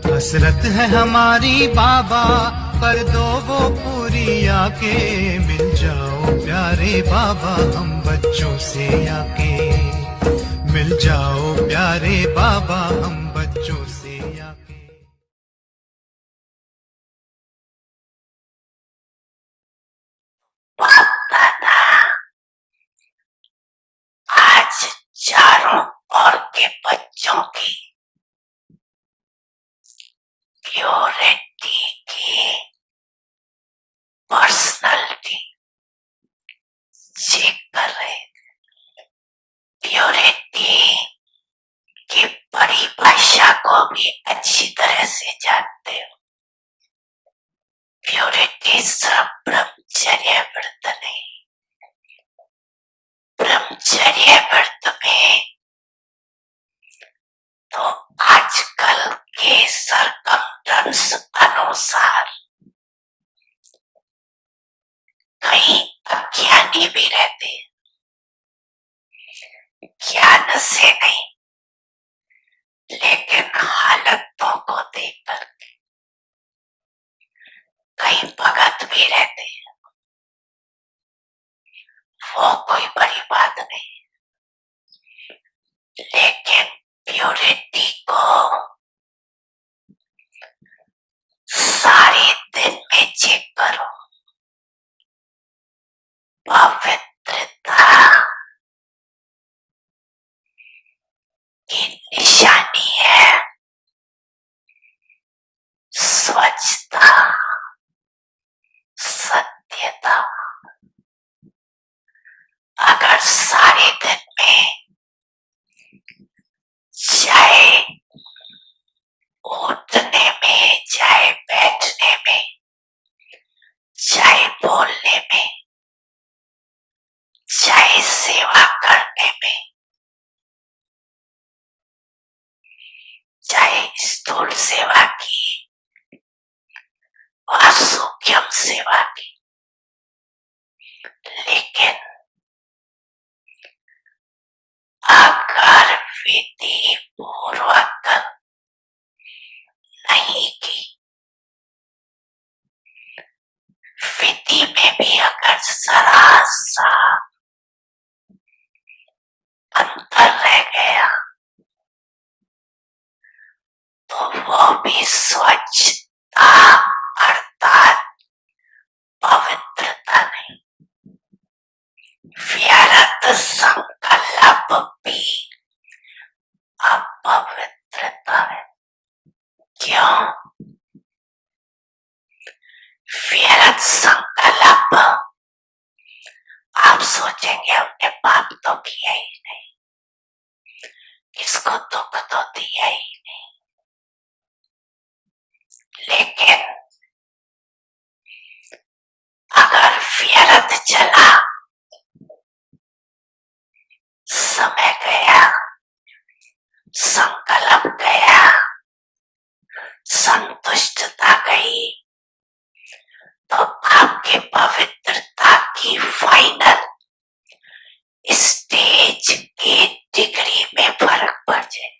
हसरत है हमारी बाबा, कर दो वो पूरी आके। मिल जाओ प्यारे बाबा हम बच्चों से आके। मिल जाओ प्यारे बाबा हम बच्चों से आके। बाप दादा, आज चारों ओर के बच्चों की प्योरिटी की पर्सनालिटी चेक कर रहे। प्योरिटी की परिभाषा को भी अच्छी तरह से जानते हो। प्योरिटी सिर्फ ब्रह्मचर्य व्रत नहीं, ब्रह्मचर्य व्रत में तो आजकल के सरकमस्टेंस अनुसार कई अज्ञानी भी रहते हैं। ज्ञान से नहीं, लेकिन हालतों को देख करके कई भगत भी रहते हैं। वो कोई बड़ी बात नहीं, लेकिन प्योरिटी को सारे दिन में चेक करो। पवित्रता की निशानी है स्वच्छता, सत्यता। अगर सारे दिन में चाहे उठने में, चाहे बैठने में, चाहे बोलने में, चाहे सेवा करने में, चाहे स्थूल सेवा की व सूक्ष्म सेवा की, लेकिन अगर विधि पूर्वक नहीं की, विधि में भी अगर जरा सा अंतर रह गया तो वो भी स्वच्छता अर्थात पवित्रता नहीं, व्यर्थ संकल्प भी अपवित्रता है। क्यों? व्यर्थ संकल्प, आप सोचेंगे हमने पाप तो किया ही नहीं, किसको दुख तो दिया ही नहीं, लेकिन अगर व्यर्थ चला, समय गया, संकल्प गया, संतुष्टता गई, तो आपके पवित्रता की फाइनल स्टेज की डिग्री में फर्क पड़ जाए।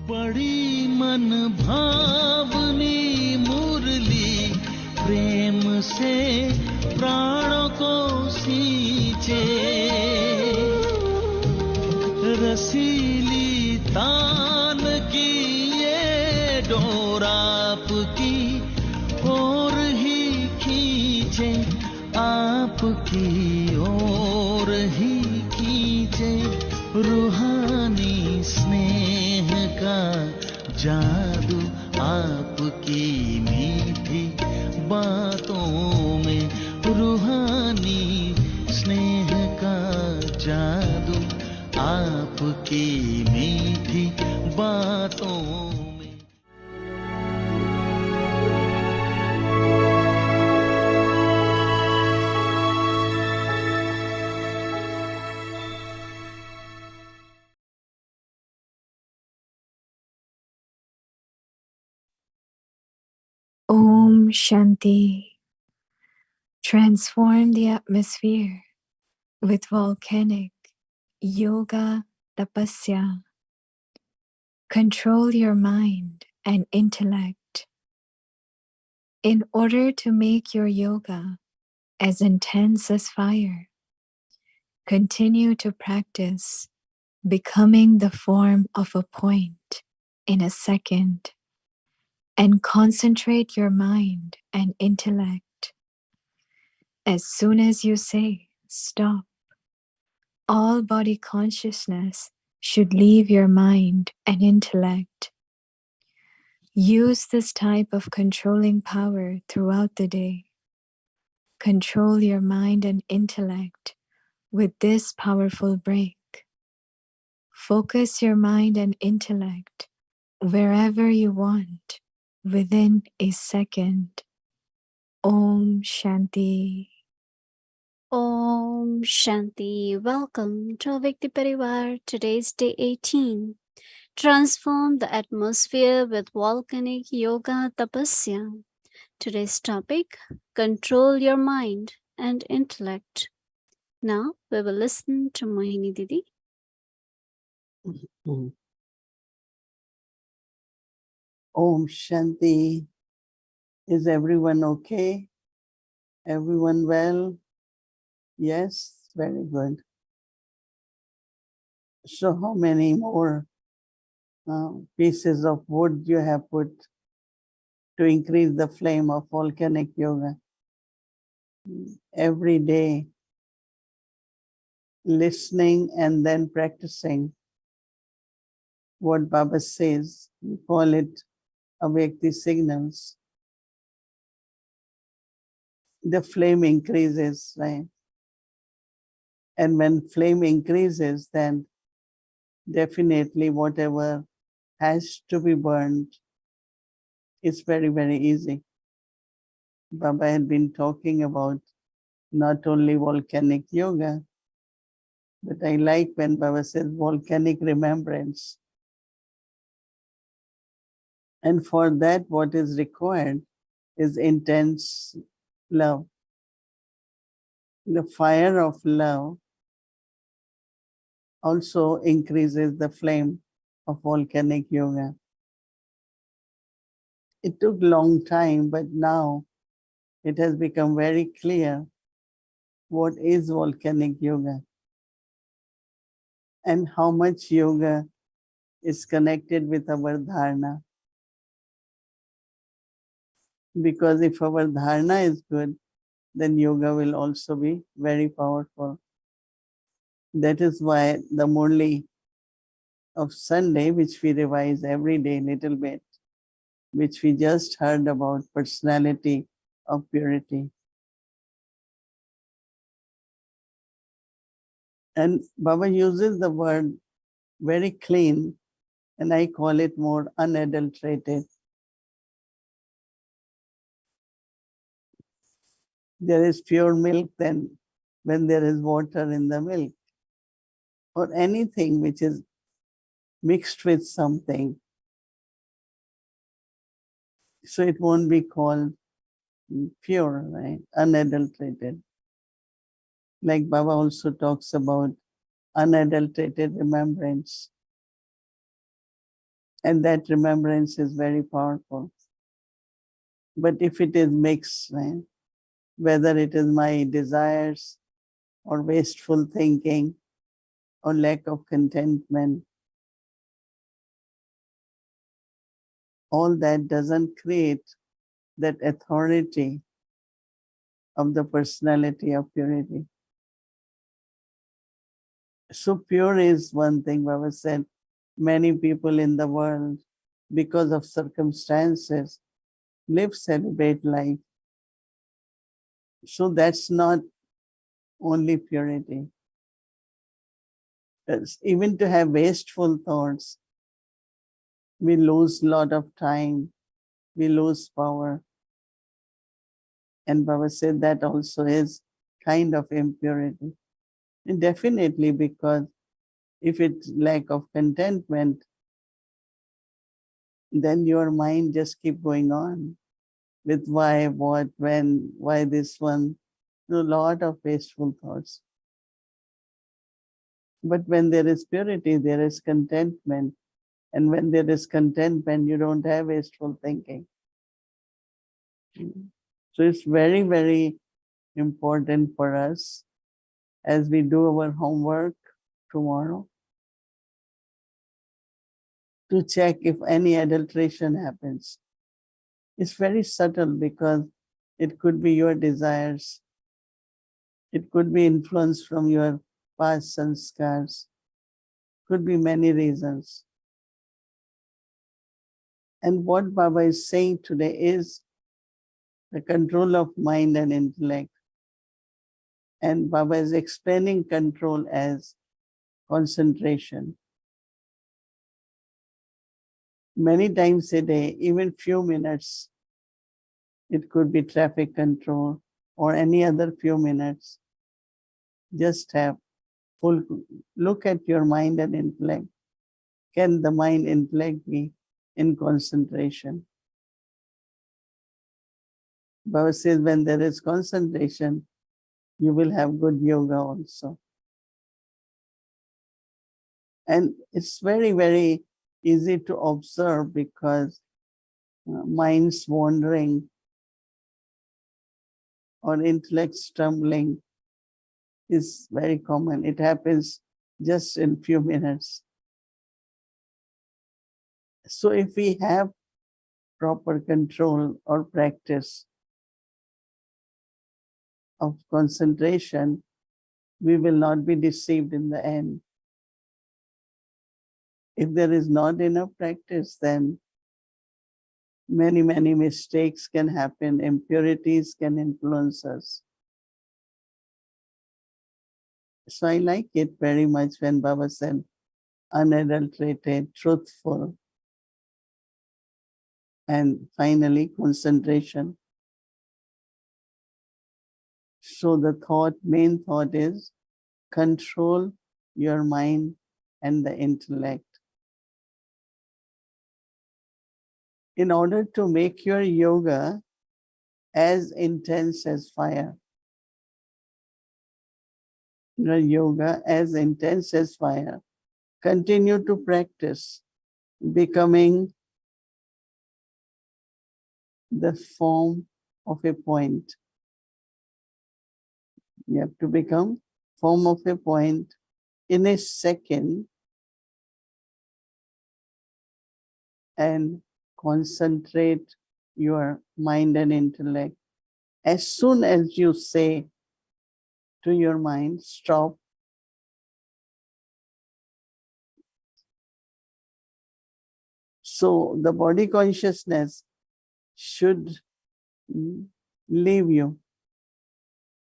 बड़ी मन भावनी मुरली प्रेम से प्राणों को सींचे, रसीली तान की ये डोर आपकी ओर ही खींचे, आपकी ओर ही खींचे। रूहानी स्नेह का जादू आपकी मीठी बातों में, रूहानी स्नेह का जादू आपकी मीठी बातों में। Om Shanti. Transform the atmosphere with volcanic yoga tapasya. Control your mind and intellect. In order to make your yoga as intense as fire, continue to practice becoming the form of a point in a second and concentrate your mind and intellect. As soon as you say stop, all body consciousness should leave your mind and intellect. Use this type of controlling power throughout the day. Control your mind and intellect with this powerful break. Focus your mind and intellect wherever you want within a second. Om Shanti. Om Shanti. Welcome to Vikti Parivar. Today's day 18. Transform the atmosphere with volcanic yoga tapasya. Today's topic, control your mind and intellect. Now we will listen to Mohini Didi. Om Shanti. Is everyone okay? Everyone well? Yes, very good. So how many more pieces of wood you have put to increase the flame of volcanic yoga? Every day, listening and then practicing what Baba says. We call it Avyakti signals. The flame increases, right? And when flame increases, then definitely whatever has to be burned, it's very, very easy. Baba had been talking about not only volcanic yoga, but I like when Baba says volcanic remembrance. And for that, what is required is intense love. The fire of love also increases the flame of volcanic yoga. It took a long time, but now it has become very clear what is volcanic yoga and how much yoga is connected with our dharana. Because if our dharana is good, then yoga will also be very powerful. That is why the Murli of Sunday, which we revise every day a little bit, which we just heard about, personality of purity. And Baba uses the word very clean, and I call it more unadulterated. There is pure milk then when there is water in the milk, or anything which is mixed with something. So it won't be called pure, right? Unadulterated. Like Baba also talks about unadulterated remembrance. And that remembrance is very powerful. But if it is mixed, right? Whether it is my desires or wasteful thinking or lack of contentment, all that doesn't create that authority of the personality of purity. So pure is one thing. Baba said, many people in the world, because of circumstances, live celibate life. So that's not only purity. Even to have wasteful thoughts, we lose a lot of time, we lose power. And Baba said that also is kind of impurity. And definitely, because if it's lack of contentment, then your mind just keep going on. with why, what, when, why this one, a lot of wasteful thoughts. But when there is purity, there is contentment. And when there is contentment, you don't have wasteful thinking. So it's very, very important for us as we do our homework tomorrow to check if any adulteration happens. It's very subtle because it could be your desires. It could be influence from your past sanskars. Could be many reasons. And what Baba is saying today is the control of mind and intellect. And Baba is explaining control as concentration. Many times a day, even few minutes, it could be traffic control or any other few minutes. Just have full look at your mind and intellect. Can the mind intellect be in concentration? Baba says when there is concentration, you will have good yoga also. And it's very, very easy to observe because mind's wandering or intellect stumbling is very common. It happens just in few minutes. So if we have proper control or practice of concentration, we will not be deceived in the end. If there is not enough practice, then many, many mistakes can happen, impurities can influence us. So I like it very much when Baba said, unadulterated, truthful, and finally concentration. So the main thought is control your mind and the intellect. In order to make your yoga as intense as fire, your yoga as intense as fire, continue to practice becoming the form of a point. You have to become form of a point in a second and concentrate your mind and intellect. As soon as you say to your mind, stop, so the body consciousness should leave you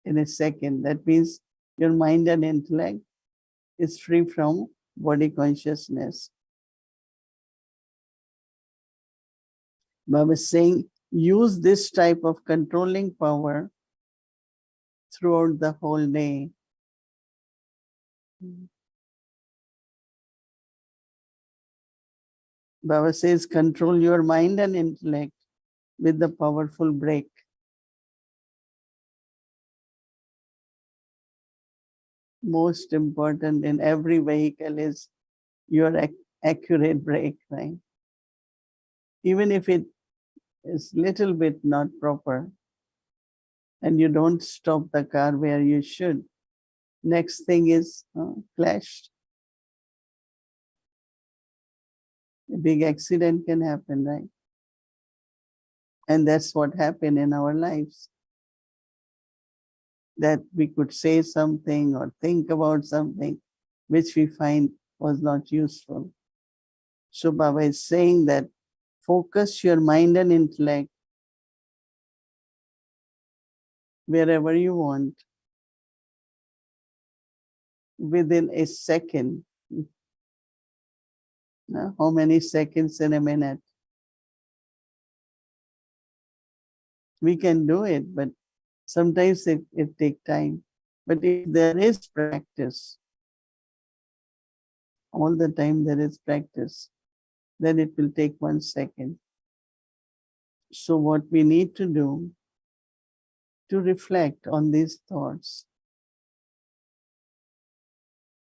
in a second. That means your mind and intellect is free from body consciousness. Baba is saying, use this type of controlling power throughout the whole day. Baba says, control your mind and intellect with the powerful brake. Most important in every vehicle is your accurate brake, right? Even if it is little bit not proper and you don't stop the car where you should, next thing is clashed. A big accident can happen, right? And that's what happened in our lives. That we could say something or think about something which we find was not useful. So Baba is saying that focus your mind and intellect wherever you want within a second. How many seconds in a minute? We can do it, but sometimes it takes time. But if there is practice, all the time there is practice, then it will take 1 second. So what we need to do to reflect on these thoughts.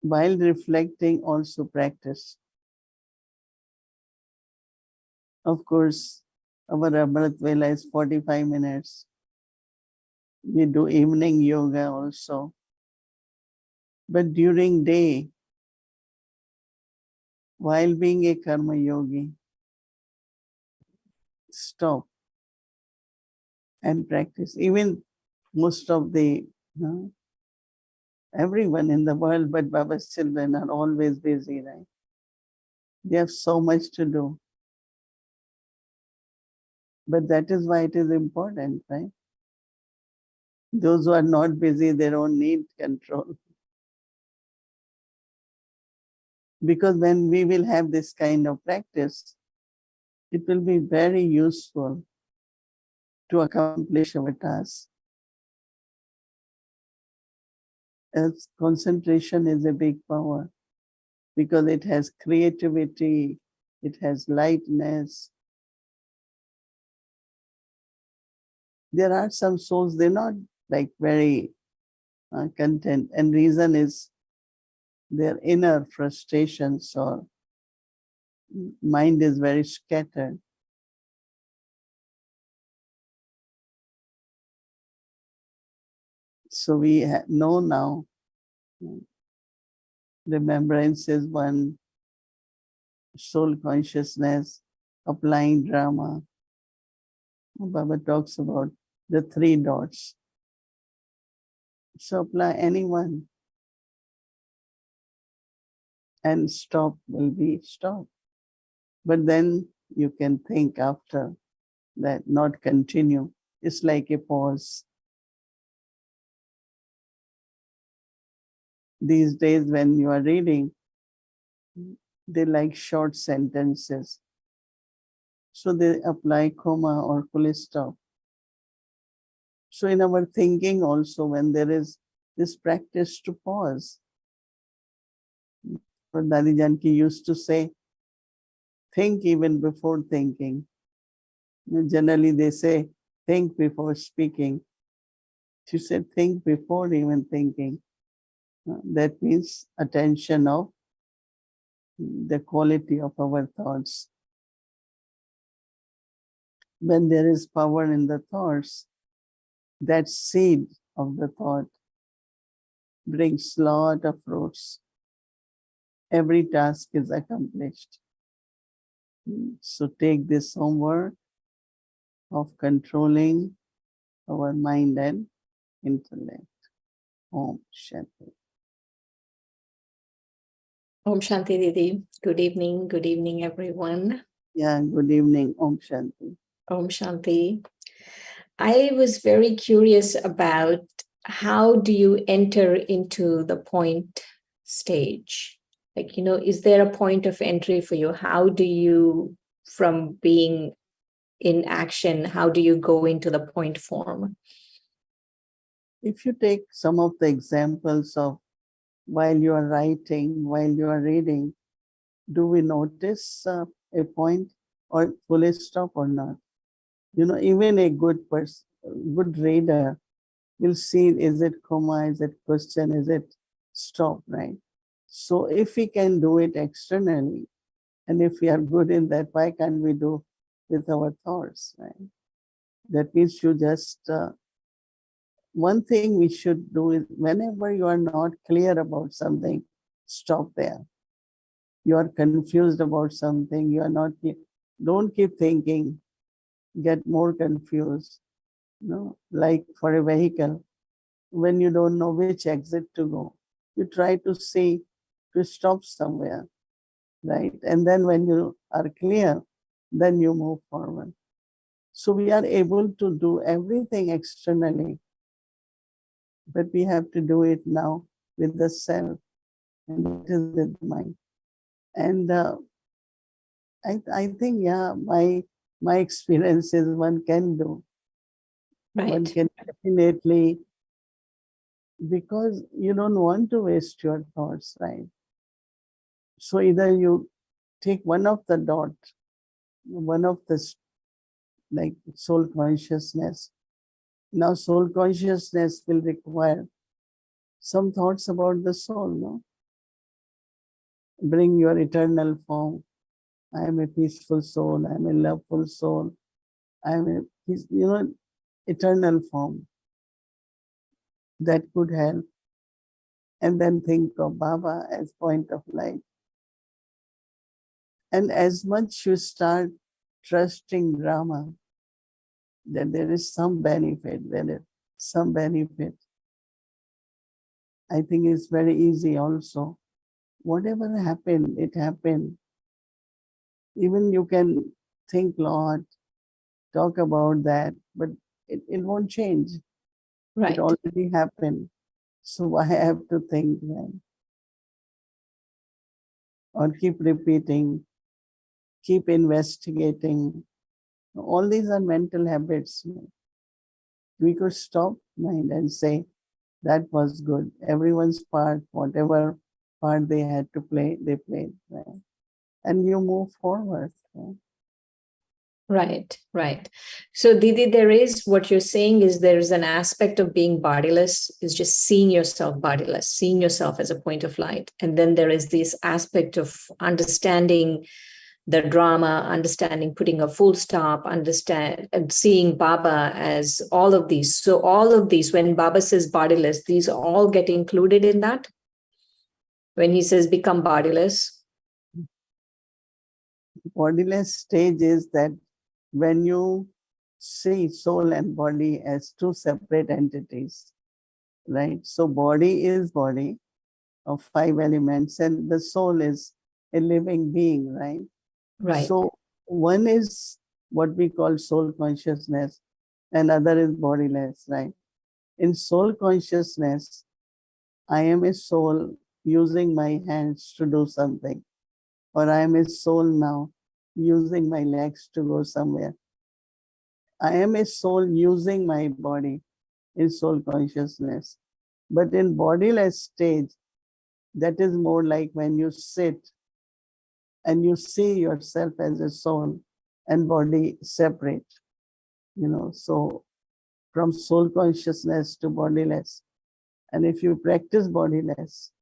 While reflecting, also practice. Of course, our Amrit Vela is 45 minutes. We do evening yoga also. But during day, while being a karma yogi, stop and practice. Even most of the, everyone in the world but Baba's children are always busy, right? They have so much to do. But that is why it is important, right? Those who are not busy, they don't need control. Because when we will have this kind of practice, it will be very useful to accomplish our task. As concentration is a big power because it has creativity, it has lightness. There are some souls, they're not like very content, and reason is their inner frustrations or mind is very scattered. So we know now, remembrance is one, soul consciousness, applying drama. Baba talks about the 3 dots. So apply anyone and stop will be stop. But then you can think after that, not continue. It's like a pause. These days when you are reading, they like short sentences. So they apply comma or full stop. So in our thinking also, when there is this practice to pause, but Dadi Janki used to say, think even before thinking. Generally they say, think before speaking. She said, think before even thinking. That means attention of the quality of our thoughts. When there is power in the thoughts, that seed of the thought brings lot of fruits. Every task is accomplished. So take this homework of controlling our mind and intellect. Om Shanti. Om Shanti Didi. Good evening everyone. Yeah, good evening. Om Shanti. Om Shanti. I was very curious about how do you enter into the point stage? Like, is there a point of entry for you? How do you, from being in action, how do you go into the point form? If you take some of the examples of while you are writing, while you are reading, do we notice a point or full stop or not? Even a good person, good reader will see, is it comma, is it question, is it stop, right? So if we can do it externally, and if we are good in that, why can't we do with our thoughts, right? That means you just, one thing we should do is whenever you are not clear about something, stop there. You are confused about something, you are not clear. Don't keep thinking, get more confused. Like for a vehicle, when you don't know which exit to go, you try to see to stop somewhere, right? And then when you are clear, then you move forward. So we are able to do everything externally, but we have to do it now with the self, and it is with the mind. And I think, yeah, my experience is one can do. Right. One can definitely, because you don't want to waste your thoughts, right? So either you take one of the dot, one of the like soul consciousness. Now soul consciousness will require some thoughts about the soul, no? Bring your eternal form. I am a peaceful soul, I am a loveful soul, I am a eternal form. That could help. And then think of Baba as point of light. And as much you start trusting drama, that there is some benefit, I think it's very easy also. Whatever happened, it happened. Even you can think a lot, talk about that, but it won't change. Right. It already happened. So why I have to think then? Or keep repeating, keep investigating. All these are mental habits. We could stop mind and say, that was good. Everyone's part, whatever part they had to play, they played. Right? And you move forward. Right? Right. So Didi, there is, what you're saying is there's an aspect of being bodiless, is just seeing yourself bodiless, seeing yourself as a point of light. And then there is this aspect of understanding the drama, understanding, putting a full stop, understand and seeing Baba as all of these. So all of these, when Baba says bodiless, these all get included in that. When he says become bodiless. Bodiless stage is that when you see soul and body as two separate entities, right? So body is body of 5 elements and the soul is a living being, right? Right. So one is what we call soul consciousness and other is bodiless, right? In soul consciousness, I am a soul using my hands to do something, or I am a soul now using my legs to go somewhere. I am a soul using my body in soul consciousness. But in bodiless stage, that is more like when you sit and you see yourself as a soul and body separate, so from soul consciousness to bodiless. And if you practice bodiless,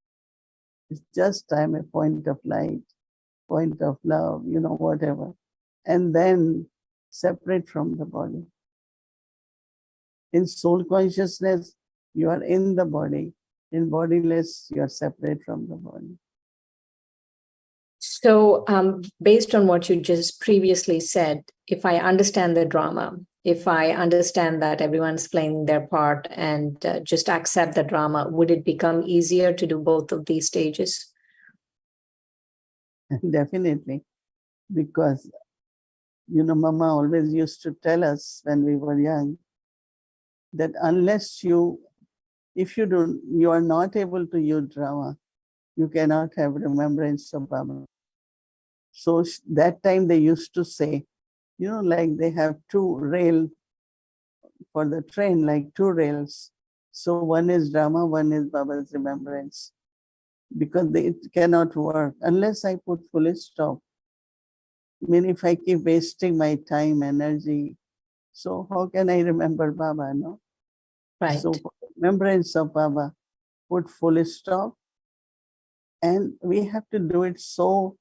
it's just I'm a point of light, point of love, whatever. And then separate from the body. In soul consciousness, you are in the body. In bodiless, you are separate from the body. So based on what you just previously said, if I understand the drama, if I understand that everyone's playing their part and just accept the drama, would it become easier to do both of these stages? Definitely. Because, Mama always used to tell us when we were young that if you are not able to use drama, you cannot have remembrance of Baba. So that time they used to say, like they have 2 rails for the train, like 2 rails. So one is drama, one is Baba's remembrance. Because it cannot work unless I put full stop. I mean, if I keep wasting my time, energy, so how can I remember Baba, no? Right. So for remembrance of Baba, put full stop. And we have to do it so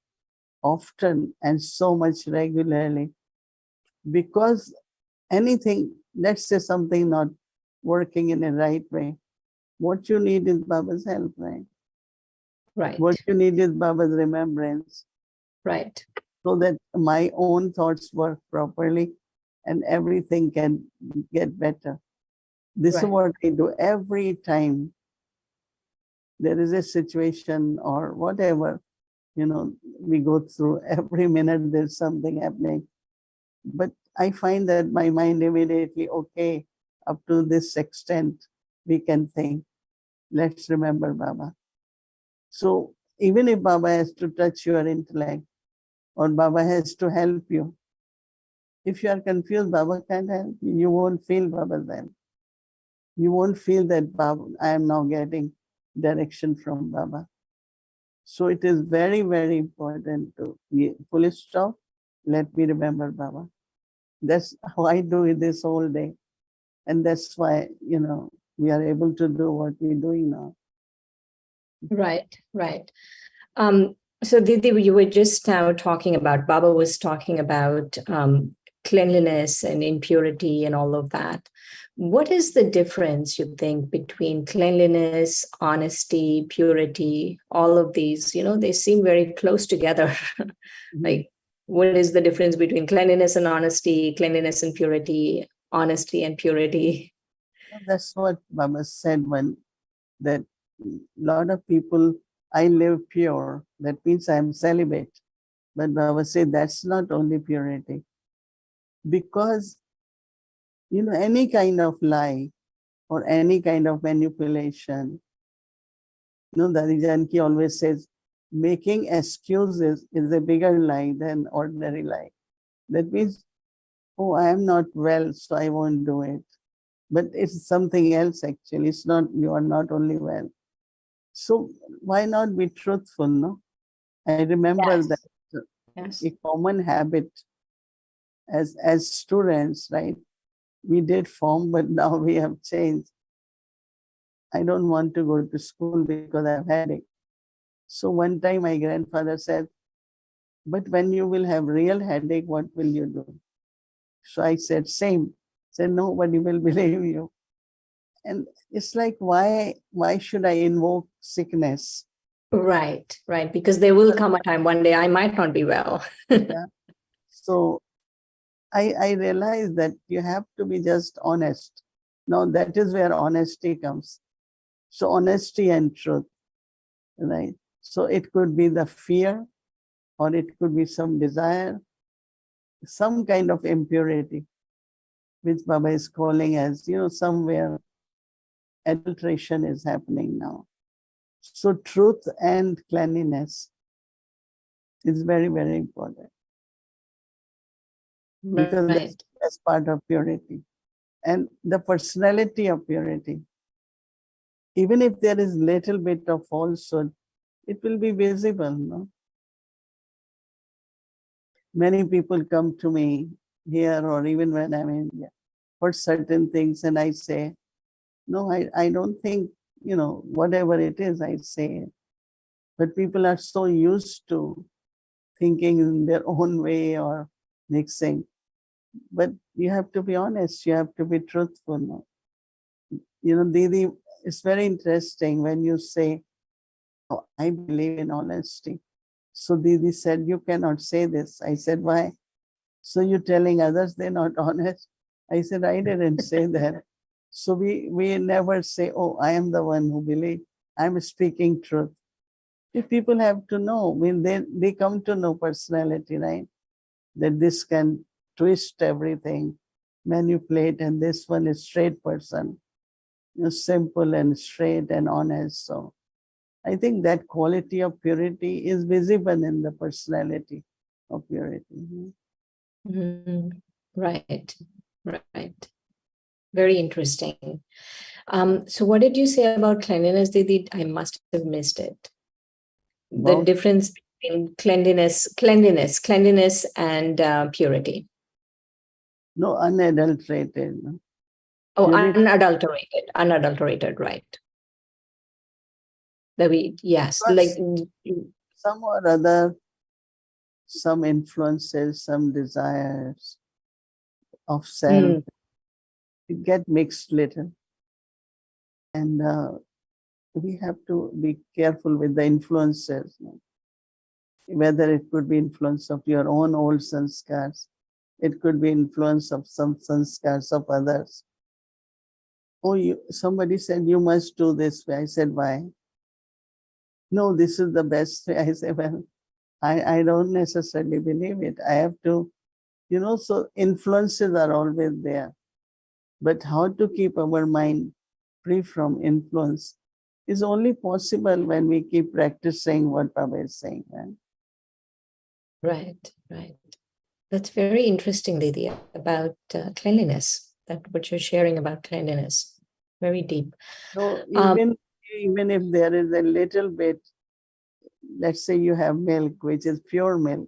often and so much regularly. Because anything, let's say something not working in a right way, what you need is Baba's help, right? Right. What you need is Baba's remembrance. Right. So that my own thoughts work properly and everything can get better. This is what I do every time there is a situation or whatever, we go through. Every minute there's something happening. But I find that my mind immediately, okay, up to this extent, we can think, let's remember Baba. So even if Baba has to touch your intellect or Baba has to help you, if you are confused, Baba can't help you. You won't feel Baba's help. You won't feel that Baba, I am now getting direction from Baba. So it is very, very important to full stop. Let me remember Baba. That's how I do it this whole day. And that's why, we are able to do what we're doing now. Right, right. So Didi, you were just now talking about, Baba was talking about cleanliness and impurity and all of that. What is the difference, you think, between cleanliness, honesty, purity, all of these? They seem very close together. Like, what is the difference between cleanliness and honesty, cleanliness and purity, honesty and purity? That's what Baba said when that a lot of people, I live pure. That means I'm celibate. But Baba said that's not only purity. Because, any kind of lie or any kind of manipulation, Dadi Janki always says, making excuses is a bigger lie than ordinary lie. That means, oh, I am not well, so I won't do it. But it's something else actually. It's not, you are not only well. So why not be truthful, no? I remember Yes. that Yes. a common habit as students, right? We did form, but now we have changed. I don't want to go to school because I have headache. So one time my grandfather said, but when you will have real headache, what will you do? So I said, same. Said, nobody will believe you. And it's like, why should I invoke sickness? Right, right. Because there will come a time one day I might not be well. Yeah. So I realized that you have to be just honest. Now that is where honesty comes. So honesty and truth, right? So it could be the fear, or it could be some desire, some kind of impurity, which Baba is calling as, somewhere adulteration is happening now. So truth and cleanliness is very, very important, because Right. that's part of purity. And the personality of purity, even if there is little bit of falsehood, it will be visible, no? Many people come to me here or even when I'm in India for certain things, and I say, no, I don't think, whatever it is, I say it. But people are so used to thinking in their own way or mixing. But you have to be honest, you have to be truthful. No? Didi, it's very interesting when you say, oh, I believe in honesty. So Didi said, you cannot say this. I said, why? So you're telling others they're not honest? I said, I didn't say that. So we never say, oh, I am the one who believes. I'm speaking truth. If people have to know, they come to know personality, right? That this can twist everything, manipulate, and this one is straight person, simple and straight and honest. So I think that quality of purity is visible in the personality of purity. Mhm. Right, right. Very interesting. So what did you say about cleanliness, Didi? I must have missed it. The About difference between cleanliness and purity. no unadulterated. No? Oh, Purity, unadulterated, right. Yes, like, because some or other, some influences, some desires of self, mm, it get mixed little. And we have to be careful with the influences, whether it could be influence of your own old sanskars, it could be influence of some sanskars of others. Oh, somebody said you must do this way. I said, why? No, this is the best way. I said, well, I don't necessarily believe it. I have to, so influences are always there. But how to keep our mind free from influence is only possible when we keep practicing what Baba is saying. Right? right. That's very interesting, Didi, about cleanliness, that what you're sharing about cleanliness. Very deep. So even if there is a little bit, let's say you have milk, which is pure milk,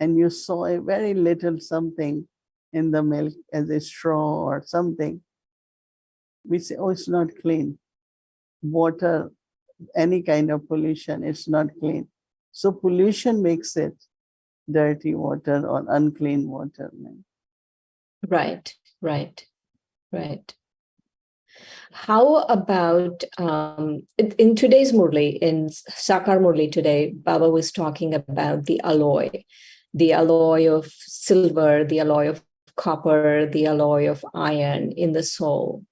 and you saw a very little something in the milk as a straw or something, we say, oh, it's not clean. Water, any kind of pollution, it's not clean. So pollution makes it dirty water or unclean water. Right, right, right. How about in today's Murli, in Sakar Murli today, Baba was talking about the alloy of silver, the alloy of copper, the alloy of iron in the soul.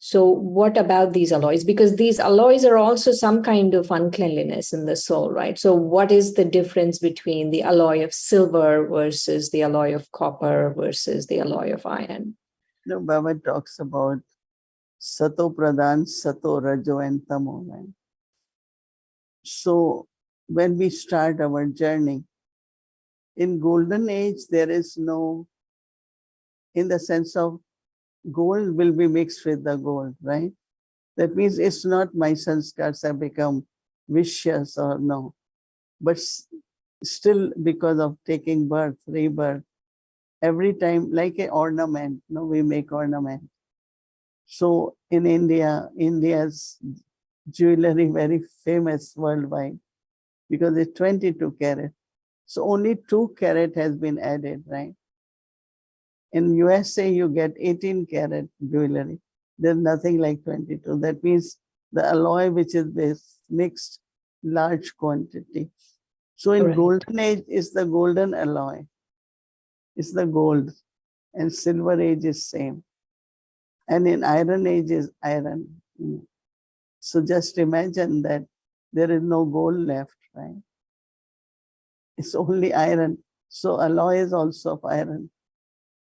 So what about these alloys? Because these alloys are also some kind of uncleanliness in the soul, right? So what is the difference between the alloy of silver versus the alloy of copper versus the alloy of iron? No, Baba talks about Sato Pradhan, Sato Rajo and Tamo. Right? So when we start our journey, in golden age, there is no, in the sense of gold will be mixed with the gold, right? That means it's not my sanskars have become vicious or no, but still because of taking birth, rebirth, every time like an ornament, no, we make ornament. So in India, India's jewelry very famous worldwide because it's 22 karat. So only 2 karat has been added, right? In USA, you get 18 karat jewelry. There's nothing like 22. That means the alloy which is this mixed large quantity. So in Right. golden age is the golden alloy. It's the gold. And silver age is same. And in iron age is iron. So just imagine that there is no gold left, right? It's only iron. So alloy is also of iron.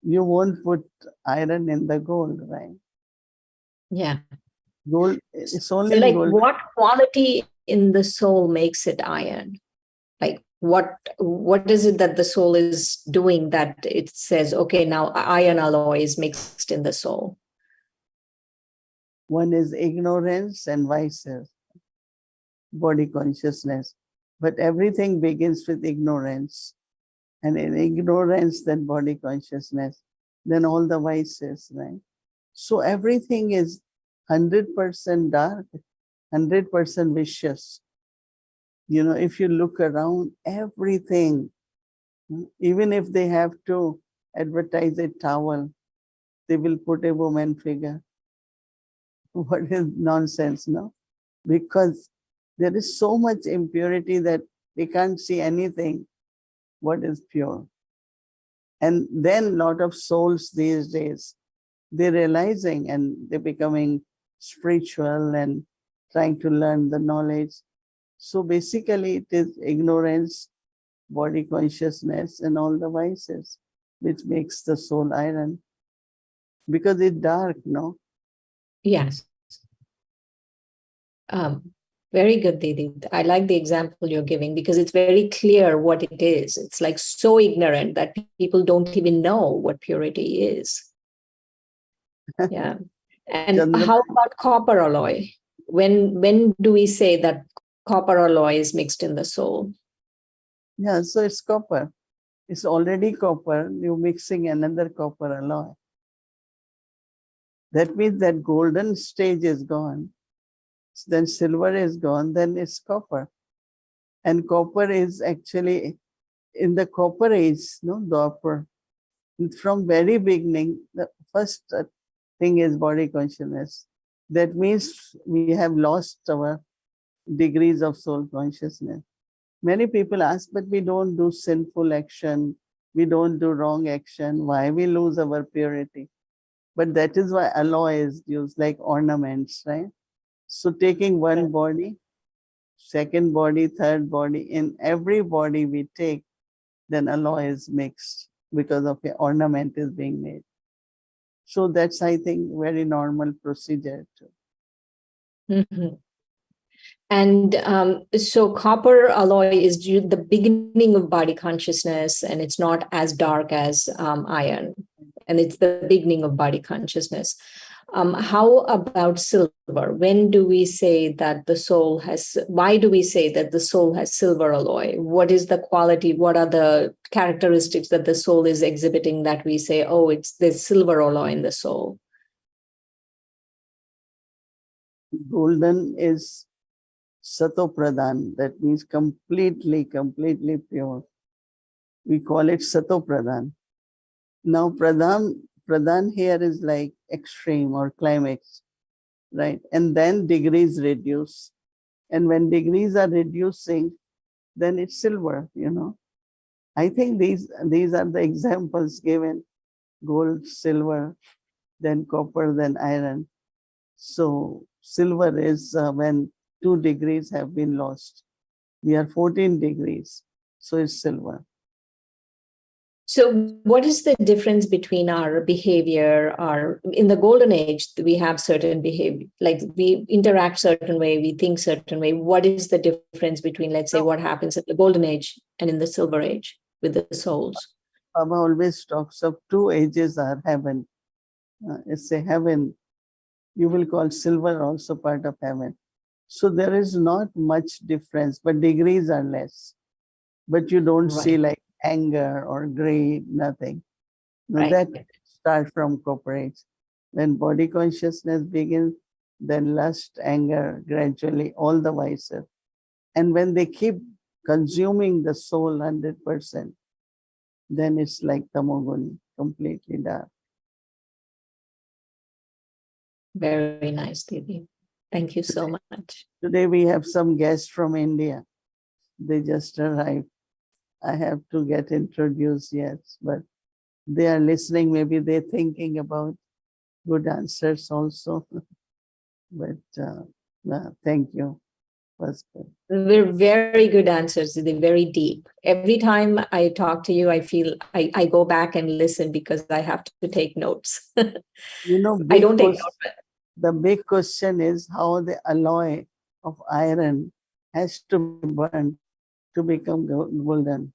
You won't put iron in the gold, right? Yeah. Gold, it's only So like gold. what quality in the soul makes it iron? Like what is it that the soul is doing that it says, okay, now iron alloy is mixed in the soul? One is ignorance and vices, body consciousness. But everything begins with ignorance. And in ignorance, then body consciousness, then all the vices, right? So everything is 100% dark, 100% vicious. You know, if you look around, everything, even if they have to advertise a towel, they will put a woman figure. What is nonsense, no? Because there is so much impurity that they can't see anything what is pure. And then a lot of souls these days, they're realizing and they're becoming spiritual and trying to learn the knowledge. So basically it is ignorance, body consciousness, and all the vices, which makes the soul iron. Because it's dark, no? Yes. Very good, Didi. I like the example you're giving because it's very clear what it is. It's like so ignorant that people don't even know what purity is. Yeah. And how about copper alloy? When do we say that copper alloy is mixed in the soul? Yeah, so it's copper. It's already copper. You're mixing another copper alloy. That means that golden stage is gone. Then silver is gone, then it's copper. And copper is actually in the copper age, no, Dwapar. From very beginning, the first thing is body consciousness. That means we have lost our degrees of soul consciousness. Many people ask, but we don't do sinful action, we don't do wrong action, why we lose our purity? But that is why alloy is used like ornaments, right? So taking one body, second body, third body, in every body we take, then alloy is mixed because of the ornament is being made. So that's, I think, very normal procedure too. Mm-hmm. And so copper alloy is the beginning of body consciousness, and it's not as dark as iron, and it's the beginning of body consciousness. How about silver? When do we say that the soul has, why do we say that the soul has silver alloy? What is the quality? What are the characteristics that the soul is exhibiting that we say, oh, there's silver alloy in the soul? Golden is Sato Pradhan, that means completely pure. We call it Sato Pradhan. Now Pradhan here is like extreme or climax, right? And then degrees reduce. And when degrees are reducing, then it's silver, I think these are the examples given: gold, silver, then copper, then iron. So silver is when 2 degrees have been lost. We are 14 degrees, so it's silver. So what is the difference between our behavior? In the golden age, we have certain behavior, like we interact certain way, we think certain way. What is the difference between, let's say, what happens in the golden age and in the silver age with the souls? Baba always talks of 2 ages are heaven. It's a heaven. You will call silver also part of heaven. So there is not much difference, but degrees are less. But you don't see like anger or greed, nothing. Now that starts from copper age. When body consciousness begins, then lust, anger, gradually all the vices. And when they keep consuming the soul 100%, then it's like tamoguni, completely dark. Very nice, Didi. Thank you so much. Today we have some guests from India. They just arrived. I have to get introduced, yes, but they are listening. Maybe they're thinking about good answers also. But thank you. Was good. We're very good answers. They're very deep. Every time I talk to you, I feel I go back and listen because I have to take notes. I don't take notes. The big question is how the alloy of iron has to be burned to become golden.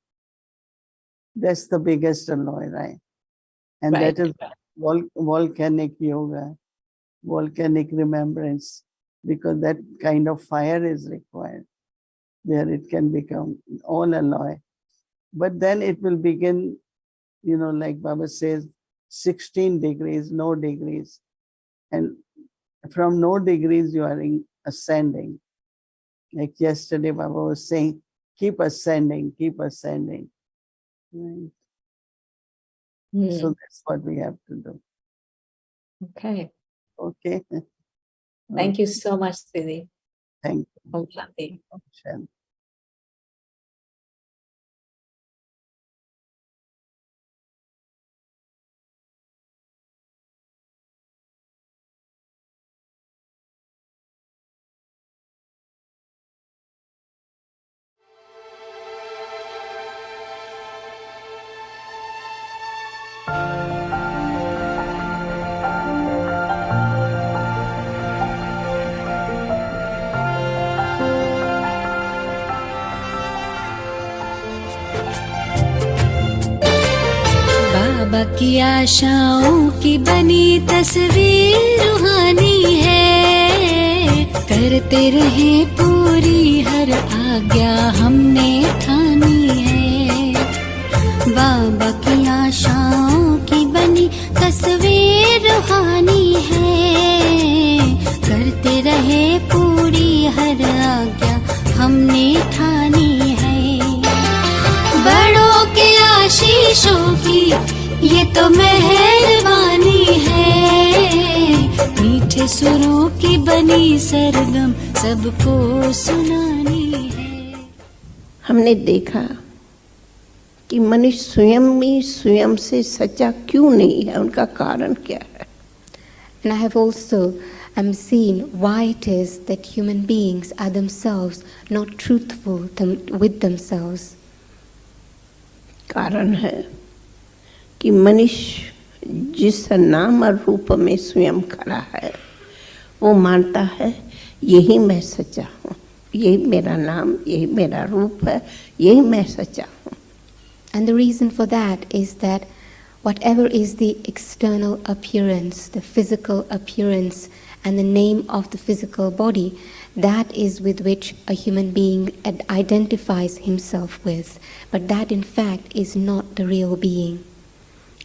That's the biggest alloy, right? And that is volcanic yoga, volcanic remembrance, because that kind of fire is required where it can become all alloy. But then it will begin, like Baba says, 16 degrees, no degrees. And from no degrees, you are ascending. Like yesterday, Baba was saying, keep ascending, keep ascending. Right? So that's what we have to do. Okay. Okay. Thank you so much, Didi. Thank you. Om Shanti. Om Shanti. बाबा की आशाओं की बनी तस्वीर रूहानी है, करते रहे पूरी हर आज्ञा हमने ठानी है। बाबा की आशाओं की बनी तस्वीर रूहानी है, करते रहे पूरी हर आज्ञा हमने ठानी है। बड़ों के आशीषों की ये तो मेहरबानी है, मीठे सुरों की बनी सरगम सबको सुनानी है। हमने देखा कि मनुष्य स्वयं ही स्वयं से सच्चा क्यों नहीं है, उनका कारण क्या है। And I have also seen why it is that human beings are themselves not truthful with themselves. कारण है कि मनुष्य जिस नाम और रूप में स्वयं खड़ा है, वो मानता है यही मैं सच्चा हूँ, यही मेरा नाम, यही मेरा रूप है, यही मैं सच्चा हूँ। And the reason for that is that Whatever is the external appearance, the physical appearance, and the name of the physical body, that is with which a human being identifies himself with. But that in fact is not the real being.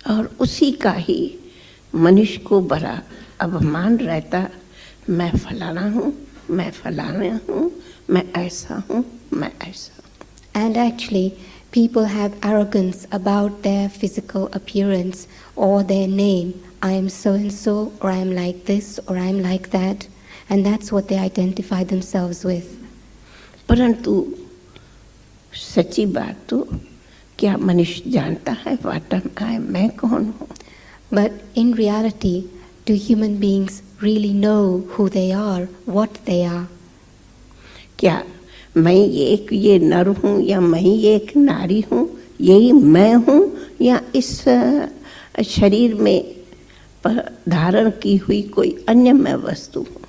और उसी का ही मनुष्य को बड़ा अभिमान रहता, मैं फलाना हूँ, मैं फलाना हूँ, मैं ऐसा हूँ, मैं ऐसा हूँ. And actually, people have arrogance about their physical appearance or their name. I am so and so, or I am like this, or I am like that. And that's what they identify themselves with. परंतु सच्ची बात तो क्या मनुष्य जानता है what am I, मैं कौन हूँ? But in reality, do human beings really know who they are, what they are? क्या मैं ये नर हूँ या मैं एक नारी हूँ, यही मैं हूँ, या इस शरीर में धारण की हुई कोई अन्य मैं वस्तु हूँ?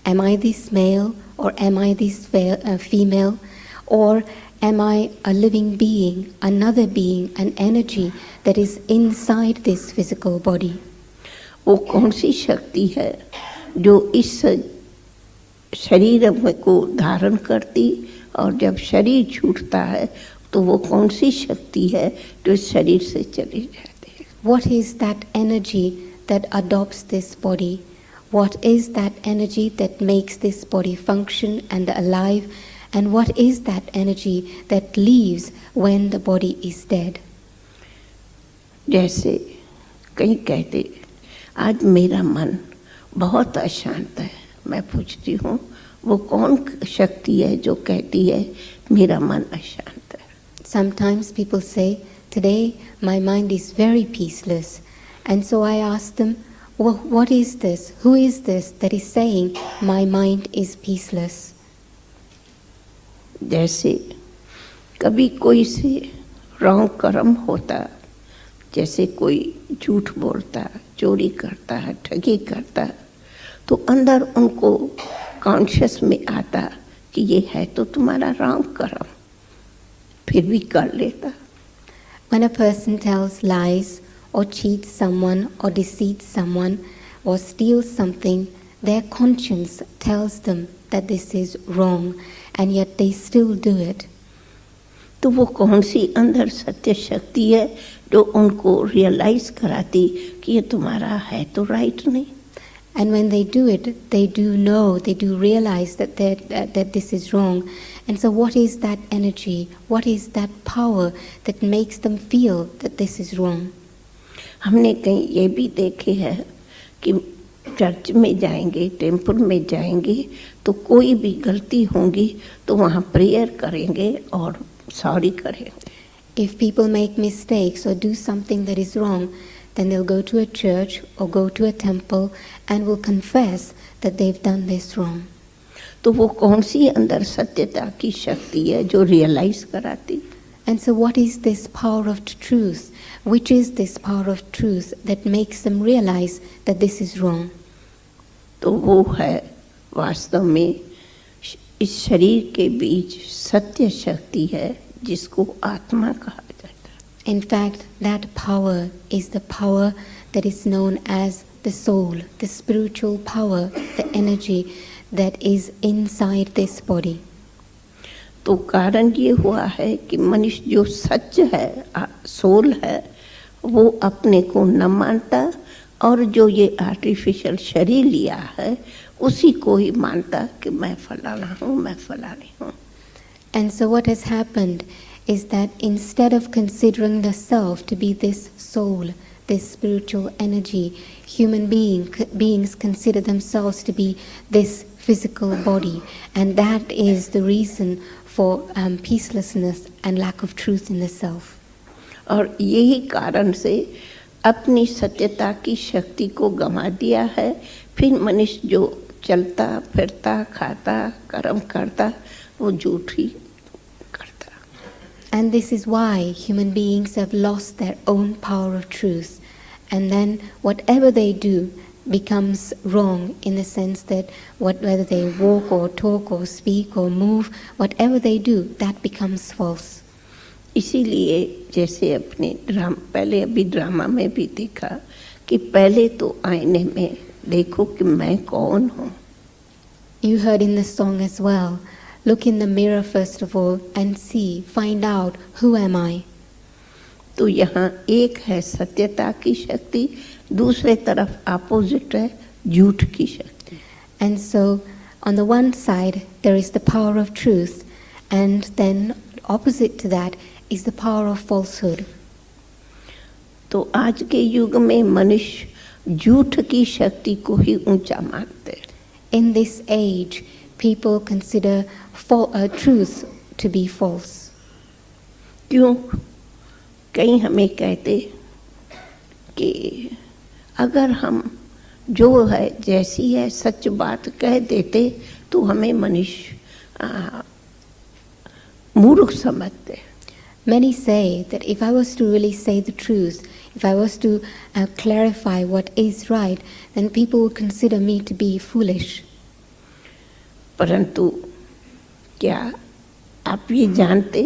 Am I this male, or am I this female, or am I a living being, another being, an energy that is inside this physical body? वो कौन सी शक्ति है जो इस शरीर को धारण करती, और जब शरीर छूटता है तो वो कौन सी शक्ति है जो इस शरीर से चली जाती है? What is that energy that adopts this body? What is that energy that makes this body function and alive? And what is that energy that leaves when the body is dead? जैसे कई कहते, आज मेरा मन बहुत अशांत है. मैं पूछती हूँ, वो कौन शक्ति है जो कहती है मेरा मन अशांत है? Sometimes people say, today my mind is very peaceless. And so I ask them, well, what is this? Who is this that is saying my mind is peaceless? जैसे कभी कोई से रॉन्ग कर्म होता, जैसे कोई झूठ बोलता, चोरी करता है, ठगी करता, तो अंदर उनको कॉन्शियस में आता कि ये है तो तुम्हारा रॉन्ग कर्म, फिर भी कर लेता. When a person tells lies or cheats someone or deceits someone or steals something, their conscience tells them that this is wrong, and yet they still do it. तो वो कौन सी अंदर सत्य शक्ति है जो उनको रियलाइज कराती कि ये तुम्हारा है तो राइट नहीं? And when they do it, they do know, they do realize that this is wrong. And so what is that energy? What is that power that makes them feel that this is wrong? हमने कहीं ये भी देखे है कि church में जाएंगे, temple में जाएंगे, तो कोई भी गलती होगी तो वहाँ प्रेयर करेंगे और सॉरी करेंगे. If people make mistakes or do something that is wrong, then they'll go to a church or go to a temple and will confess that they've done this wrong. तो वो कौन सी अंदर सत्यता की शक्ति है जो रियलाइज कराती? And so what is this power of truth? Which is this power of truth that makes them realize that this is wrong? तो वो है वास्तव में इस शरीर के बीच सत्य शक्ति है जिसको आत्मा कहा जाता है. In fact, that power is the power that is known as the soul, the spiritual power, the energy that is inside this body. तो कारण ये हुआ है कि मनुष्य जो सच है, सोल है, वो अपने को न मानता, और जो ये आर्टिफिशियल शरीर लिया है उसी को ही मानता कि मैं फलाना हूँ, मैं फलानी हूँ. And so what has happened is that instead of considering the self to be this soul, this spiritual energy, human beings consider themselves to be this physical body, and that is the reason for peacelessness and lack of truth in the self. और यही कारण से अपनी सत्यता की शक्ति को गंवा दिया है. फिर मनुष्य जो चलता फिरता खाता कर्म करता वो झूठ ही करता. And this is why human beings have lost their own power of truth, and then whatever they do becomes wrong, in the sense that whether they walk or talk or speak or move, whatever they do, that becomes false. इसीलिए जैसे अपने पहले अभी drama में भी देखा कि पहले तो आईने में देखो कि मैं कौन हूँ. You heard in the song as well. Look in the mirror first of all and see, find out who am I. तो यहाँ एक है सत्यता की शक्ति, दूसरे तरफ अपोजिट है झूठ की शक्ति. And so on the one side there is the power of truth, and then opposite to that is the power of falsehood. तो आज के युग में मनुष्य झूठ की शक्ति को ही ऊंचा मानते हैं. In this age, people consider truth to be false. क्यों? कई हमें कहते कि अगर हम जो है जैसी है सच बात कह देते तो हमें मनुष्य मूर्ख समझते. Many say that if I was to really say the truth, if I was to clarify what is right, then people would consider me to be foolish. परंतु क्या आप ये जानते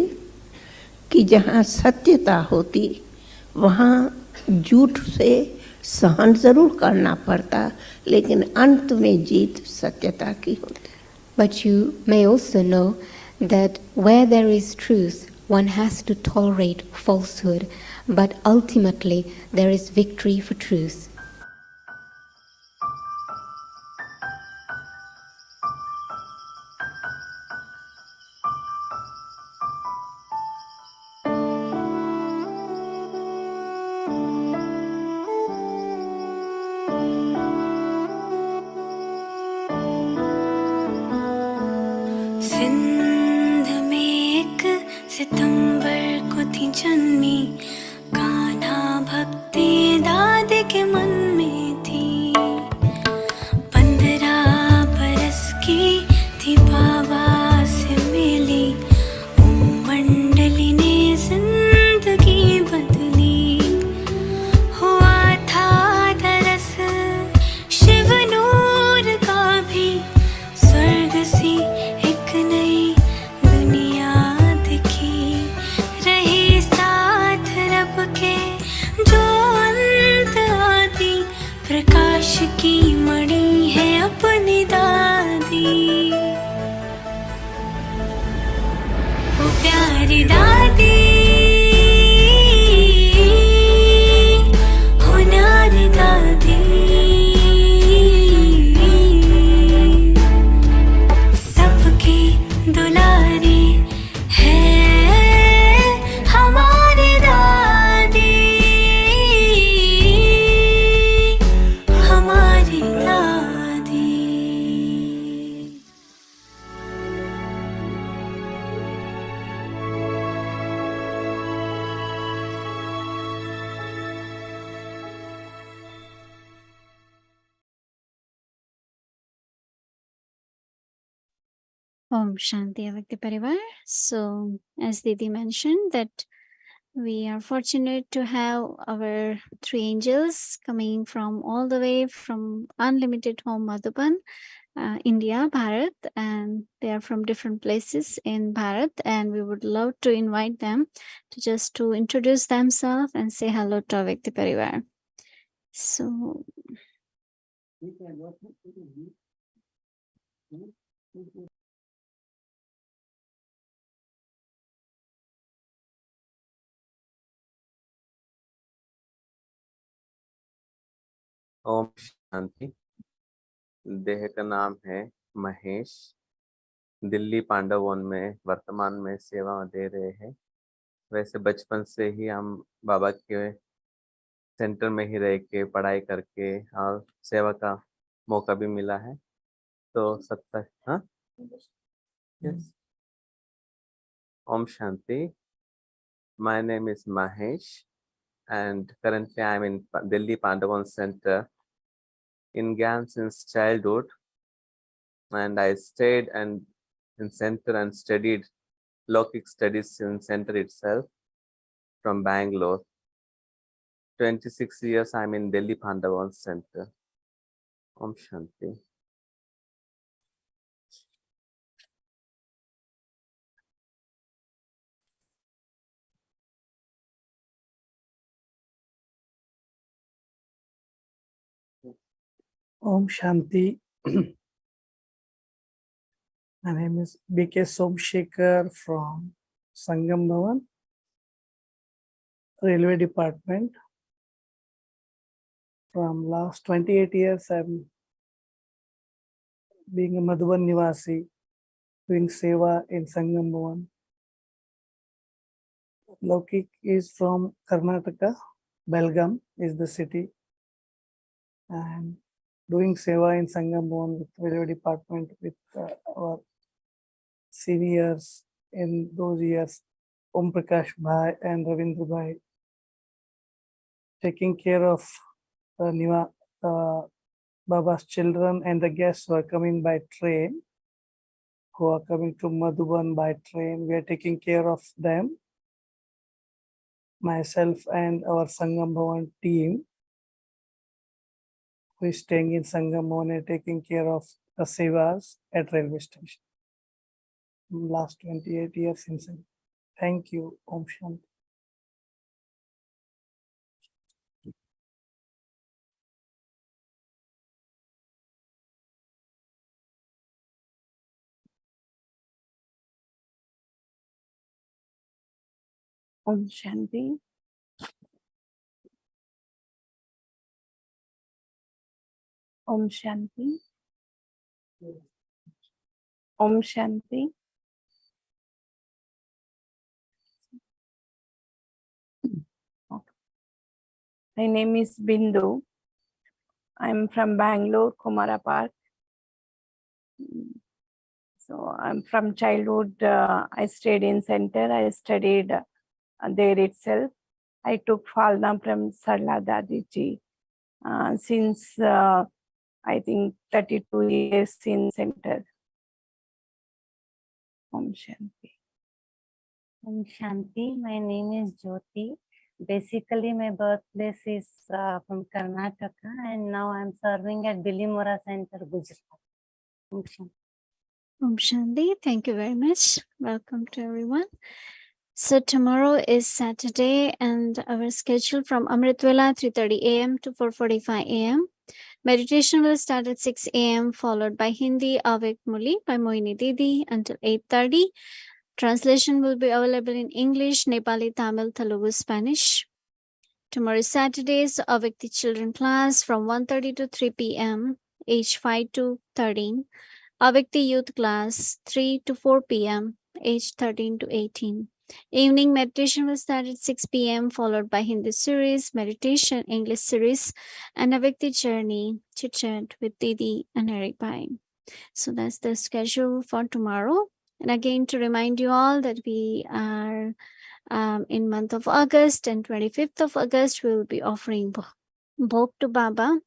कि जहाँ सत्यता होती वहाँ झूठ से सहन जरूर करना पड़ता, लेकिन अंत में जीत सत्यता की होती. But you may also know that where there is truth, one has to tolerate falsehood, but ultimately there is victory for truth. Sindh में एक सितंबर को थी जन्मी, कान्हा भक्ति दादी के मन में थी. 15 बरस की थी बाबा से मिली, ओम मंडली ने जिंदगी बदली. हुआ था दरस शिव नूर का भी, स्वर्ग सी एक नई दुनिया दिखी. रही साथ रब के जो अंत आदि, प्रकाश की मणि है अपनी दादी. ओ प्यारी दादी, हो न्यारी दादी, सबकी दुलारी है हमारी दादी, हमारी दादी. Om Shanti Avakti Parivar. So, as Didi mentioned, that we are fortunate to have our 3 angels coming from all the way from Unlimited Home Madhuban, India, Bharat, and they are from different places in Bharat, and we would love to invite them to just to introduce themselves and say hello to Avakti Parivar. So, Om Shanti. देह का नाम है Mahesh. Delhi Pandav one में वर्तमान में सेवा दे रहे हैं. वैसे बचपन से ही हम बाबा के सेंटर में ही रह के पढ़ाई करके और सेवा का मौका भी मिला है. तो सत्ता हाँ यस. ओम शांति. My name is Mahesh and currently I am in Delhi Pandavan Center in Gyan since childhood, and I stayed and in center and studied Lokik studies in center itself from Bangalore. 26 years I'm in Delhi Pandavan Center. Om Shanti. Om Shanti. My name is B.K. Somshekhar from Sangam Bhavan, Railway Department. From last 28 years, I'm being a Madhuban Nivasi, doing Seva in Sangam Bhavan. Laukik is from Karnataka, Belgaum is the city, and doing Seva in Sangam Bhavan with Railway Department with our seniors in those years, Om Prakash Bhai and Ravindra Bhai, taking care of Baba's children and the guests who are coming by train, who are coming to Madhuban by train. We are taking care of them. Myself and our Sangam Bhavan team, who is staying in Sangam Bhavan and taking care of the sevas at railway station. Last 28 years in Sangam. Thank you, Om Shanti. Om Shanti. Om Shanti. Om Shanti. My name is Bindu. I'm from Bangalore, Kumara Park. So I'm from childhood, I stayed in center. I studied there itself. I took Falna from Sarla Dadiji since I think 32 years in center. Om Shanti. Om Shanti. My name is Jyoti. Basically, my birthplace is from Karnataka, and now I'm serving at Bilimora Center, Gujarat. Om Shanti. Om Shanti. Thank you very much. Welcome to everyone. So tomorrow is Saturday, and our schedule from Amritvela 3:30 a.m. to 4:45 a.m. Meditation will start at 6 a.m. followed by Hindi Avik Muli by Mohini Didi until 8:30. Translation will be available in English, Nepali, Tamil, Telugu, Spanish. Tomorrow is Saturday's Avikti Children class from 1:30 to 3 p.m. age 5 to 13. Avikti Youth class 3 to 4 p.m. age 13 to 18. Evening meditation will start at 6 p.m. followed by Hindi series, meditation, English series, and Avikti journey, chit chat with Didi and Eric Pai. So that's the schedule for tomorrow. And again, to remind you all that we are in month of August, and 25th of August, we will be offering Bhog to Baba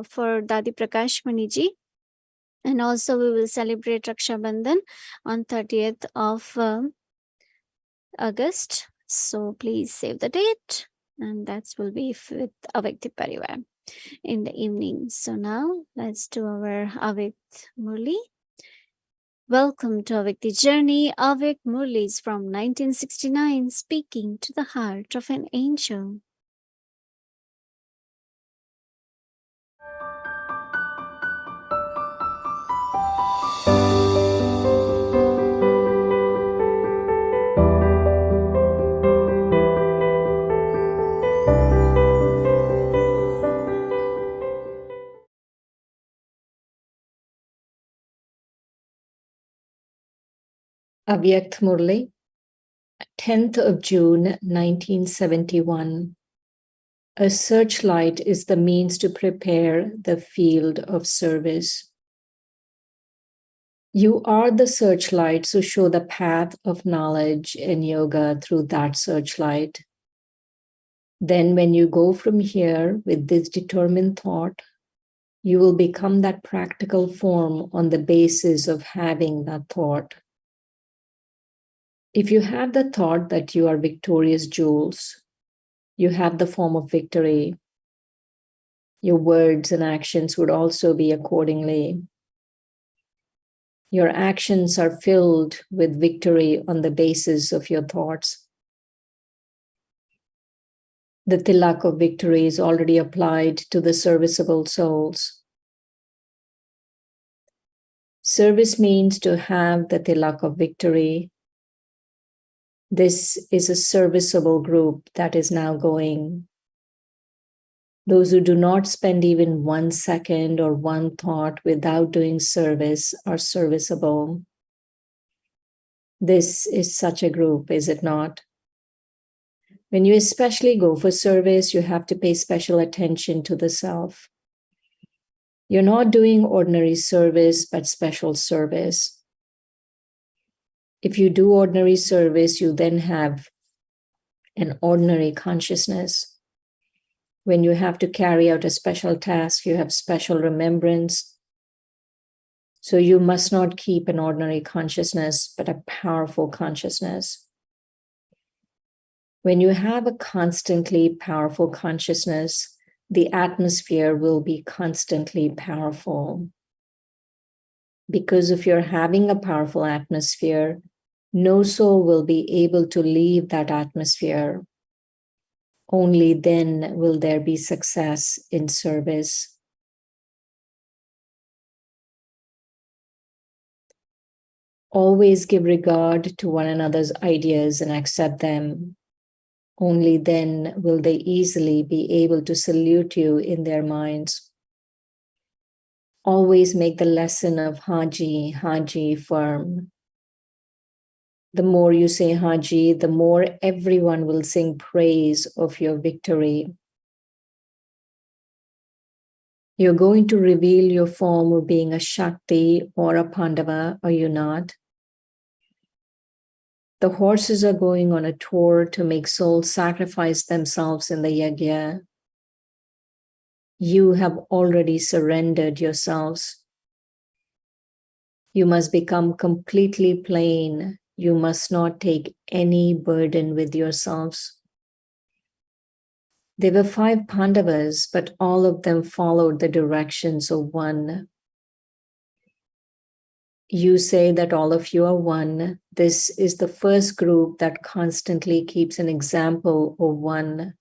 for Dadi Prakash Maniji. And also we will celebrate Raksha Bandhan on 30th of August. So please save the date, and that will be with Avikti Parivar in the evening. So now let's do our Avik Murli. Welcome to Avikti Journey. Avik Murli is from 1969, speaking to the heart of an angel. Avyakt Murli, 10th of June, 1971. A searchlight is the means to prepare the field of service. You are the searchlight, so show the path of knowledge and yoga through that searchlight. Then when you go from here with this determined thought, you will become that practical form on the basis of having that thought. If you have the thought that you are victorious jewels, you have the form of victory. Your words and actions would also be accordingly. Your actions are filled with victory on the basis of your thoughts. The tilak of victory is already applied to the serviceable souls. Service means to have the tilak of victory. This is a serviceable group that is now going. Those who do not spend even 1 second or one thought without doing service are serviceable. This is such a group, is it not? When you especially go for service, you have to pay special attention to the self. You're not doing ordinary service, but special service. If you do ordinary service, you then have an ordinary consciousness. When you have to carry out a special task, you have special remembrance. So you must not keep an ordinary consciousness, but a powerful consciousness. When you have a constantly powerful consciousness, the atmosphere will be constantly powerful. Because if you're having a powerful atmosphere, no soul will be able to leave that atmosphere. Only then will there be success in service. Always give regard to one another's ideas and accept them. Only then will they easily be able to salute you in their minds. Always make the lesson of Haji, Haji firm. The more you say Haji, the more everyone will sing praise of your victory. You're going to reveal your form of being a Shakti or a Pandava, are you not? The horses are going on a tour to make souls sacrifice themselves in the yajna. You have already surrendered yourselves. You must become completely plain. You must not take any burden with yourselves. There were 5 Pandavas, but all of them followed the directions of one. You say that all of you are one. This is the first group that constantly keeps an example of one.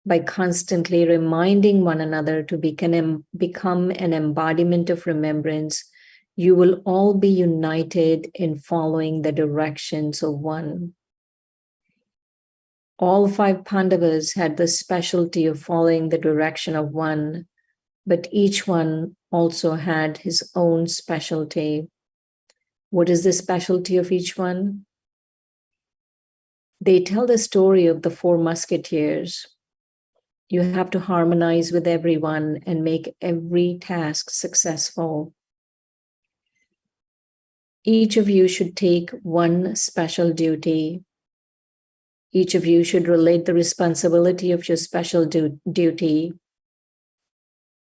By constantly reminding one another to become an embodiment of remembrance, you will all be united in following the directions of one. All 5 Pandavas had the specialty of following the direction of one, but each one also had his own specialty. What is the specialty of each one? They tell the story of the 4 musketeers. You have to harmonize with everyone and make every task successful. Each of you should take one special duty. Each of you should relate the responsibility of your special duty.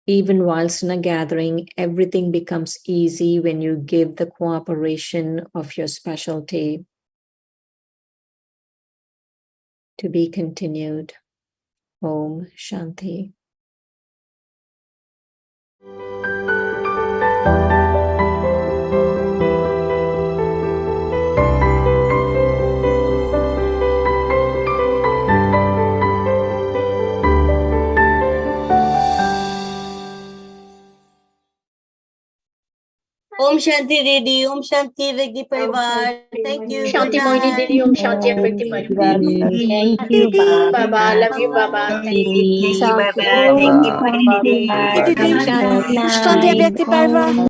Even whilst in a gathering, everything becomes easy when you give the cooperation of your specialty. To be continued. Om Shanti. Om Shanti Didi, Om Shanti Vigdi Parivar. Thank you. Shanti Good Mohini night. Didi, Om Shanti Avakti Parivar. Thank you, Baba, love you, Baba. Thank you, Shanti. Baba. Thank you, Mohini Didi. Shanti Avyakti Parivar.